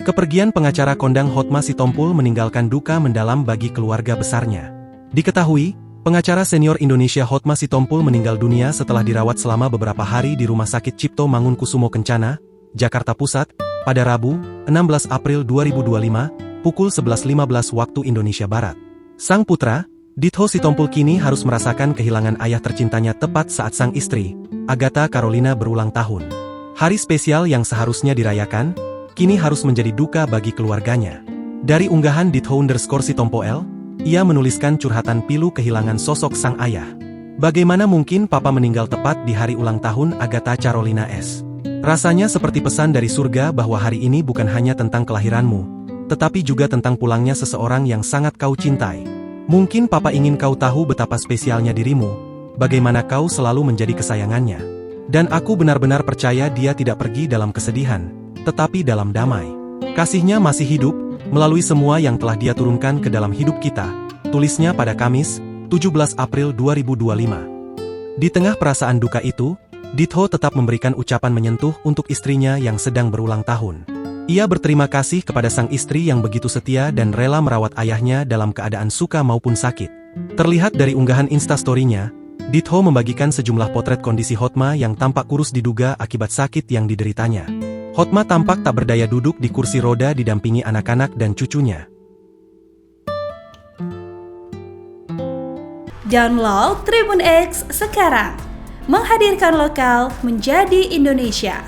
Kepergian pengacara kondang Hotma Sitompul meninggalkan duka mendalam bagi keluarga besarnya. Diketahui, pengacara senior Indonesia Hotma Sitompul meninggal dunia setelah dirawat selama beberapa hari di Rumah Sakit Cipto Mangunkusumo Kencana, Jakarta Pusat, pada Rabu, 16 April 2025, pukul 11.15 waktu Indonesia Barat. Sang putra, Ditho Sitompul kini harus merasakan kehilangan ayah tercintanya tepat saat sang istri, Agatha Carolina berulang tahun. Hari spesial yang seharusnya dirayakan, kini harus menjadi duka bagi keluarganya. Dari unggahan Ditho_Sitompul, ia menuliskan curhatan pilu kehilangan sosok sang ayah. Bagaimana mungkin papa meninggal tepat di hari ulang tahun Agatha Carolina S. Rasanya seperti pesan dari surga bahwa hari ini bukan hanya tentang kelahiranmu, tetapi juga tentang pulangnya seseorang yang sangat kau cintai. Mungkin papa ingin kau tahu betapa spesialnya dirimu, bagaimana kau selalu menjadi kesayangannya. Dan aku benar-benar percaya dia tidak pergi dalam kesedihan, tetapi dalam damai. Kasihnya masih hidup, melalui semua yang telah dia turunkan ke dalam hidup kita, tulisnya pada Kamis, 17 April 2025. Di tengah perasaan duka itu, Ditho tetap memberikan ucapan menyentuh untuk istrinya yang sedang berulang tahun. Ia berterima kasih kepada sang istri yang begitu setia dan rela merawat ayahnya dalam keadaan suka maupun sakit. Terlihat dari unggahan Instastory-nya, Ditho membagikan sejumlah potret kondisi Hotma yang tampak kurus diduga akibat sakit yang dideritanya. Hotma tampak tak berdaya duduk di kursi roda didampingi anak-anak dan cucunya. Download Tribun X sekarang, menghadirkan lokal menjadi Indonesia.